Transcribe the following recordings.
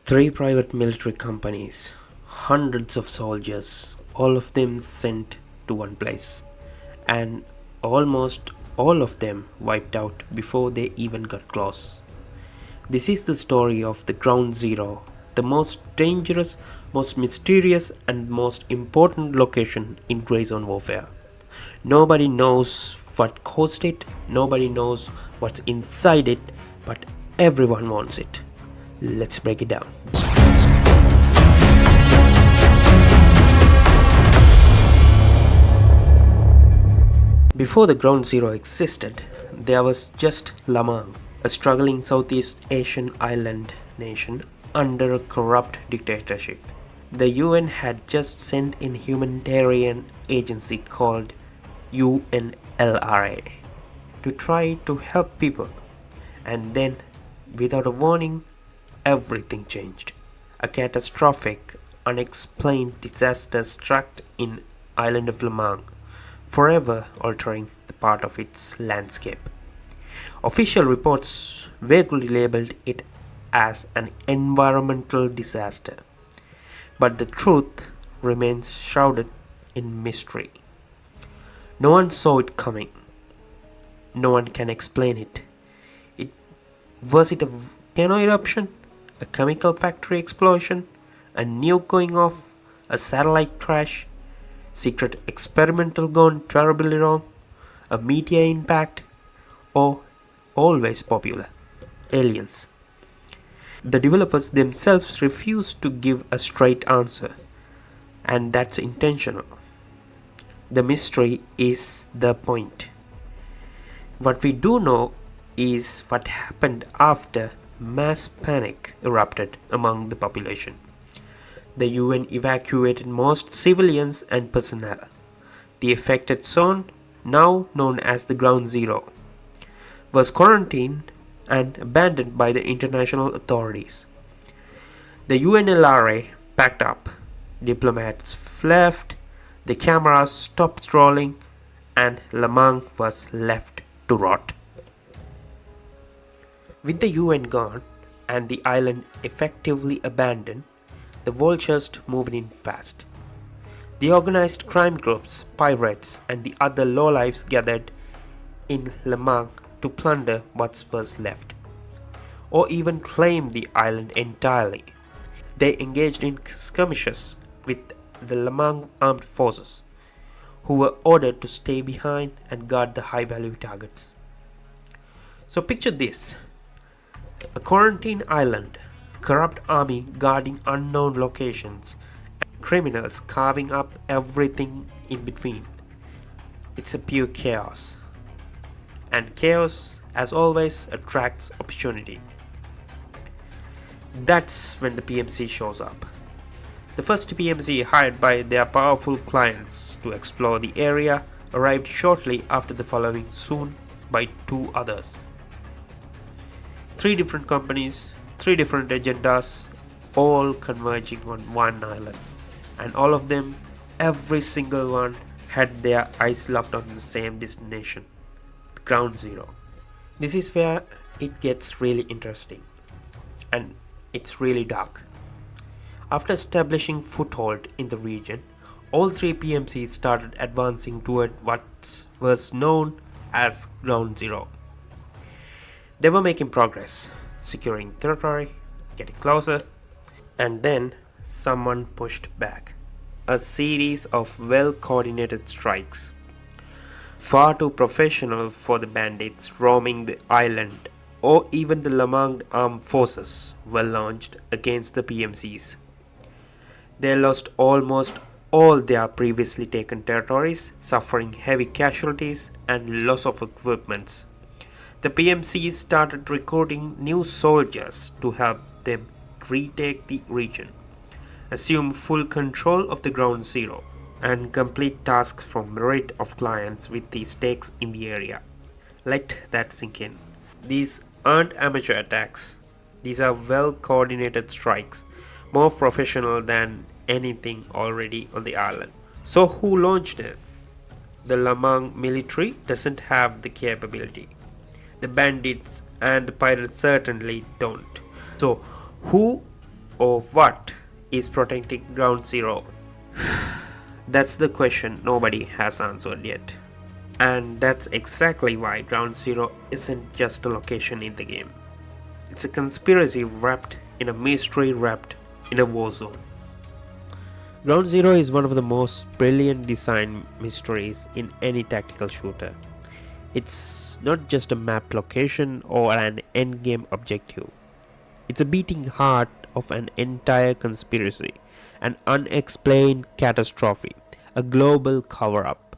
Three private military companies, hundreds of soldiers, all of them sent to one place, and almost all of them wiped out before they even got close. This is the story of the Ground Zero, the most dangerous, most mysterious, and most important location in Grey Zone warfare. Nobody knows what caused it, nobody knows what's inside it, but everyone wants it. Let's break it down. Before the Ground Zero existed, there was just Lamang, a struggling Southeast Asian island nation under a corrupt dictatorship. The UN had just sent in a humanitarian agency called UNLRA to try to help people, and then, without a warning, everything changed. A catastrophic, unexplained disaster struck in island of Lamang, forever altering the part of its landscape. Official reports vaguely labeled it as an environmental disaster, but the truth remains shrouded in mystery. No one saw it coming. No one can explain it. It was it a volcano eruption, a chemical factory explosion, a nuke going off, a satellite crash, secret experimental gone terribly wrong, a meteor impact, or always popular, aliens. The developers themselves refuse to give a straight answer, and that's intentional. The mystery is the point. What we do know is what happened after mass panic erupted among the population. The UN evacuated most civilians and personnel. The affected zone, now known as the Ground Zero, was quarantined and abandoned by the international authorities. The UNLRA packed up, diplomats left, the cameras stopped rolling, and Lamang was left to rot. With the UN gone and the island effectively abandoned, the vultures moved in fast. The organized crime groups, pirates, and the other lowlifes gathered in Lamang to plunder what was left, or even claim the island entirely. They engaged in skirmishes with the Lamang armed forces, who were ordered to stay behind and guard the high-value targets. So picture this: a quarantine island, corrupt army guarding unknown locations, and criminals carving up everything in between. It's a pure chaos. And chaos, as always, attracts opportunity. That's when the PMC shows up. The first PMC, hired by their powerful clients to explore the area, arrived shortly after the following soon by two others. Three different companies, three different agendas, all converging on one island. And all of them, every single one, had their eyes locked on the same destination, the Ground Zero. This is where it gets really interesting. And it's really dark. After establishing foothold in the region, all three PMCs started advancing toward what was known as Ground Zero. They were making progress, securing territory, getting closer, and then someone pushed back. A series of well-coordinated strikes, far too professional for the bandits roaming the island or even the Lamang armed forces, were launched against the PMCs. They lost almost all their previously taken territories, suffering heavy casualties and loss of equipments. The PMCs started recruiting new soldiers to help them retake the region, assume full control of the Ground Zero, and complete tasks from merit of clients with the stakes in the area. Let that sink in. These aren't amateur attacks. These are well-coordinated strikes, more professional than anything already on the island. So who launched them? The Lamang military doesn't have the capability. The bandits and the pirates certainly don't. So who Or what is protecting Ground Zero? That's the question nobody has answered yet. And that's exactly why Ground Zero isn't just a location in the game. It's a conspiracy wrapped in a mystery wrapped in a war zone. Ground Zero is one of the most brilliant design mysteries in any tactical shooter. It's not just a map location or an endgame objective. It's a beating heart of an entire conspiracy, an unexplained catastrophe, a global cover-up,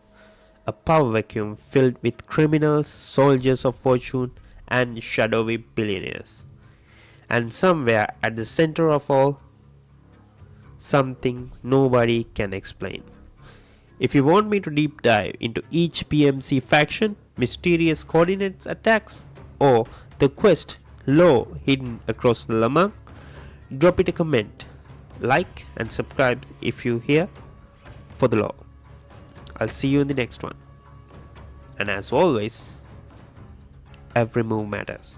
a power vacuum filled with criminals, soldiers of fortune, and shadowy billionaires. And somewhere at the center of all, something nobody can explain. If you want me to deep dive into each PMC faction, mysterious coordinates attacks, or the quest lore hidden across the Lamang, drop it a comment, like and subscribe if you're here for the lore. I'll see you in the next one. And as always, every move matters.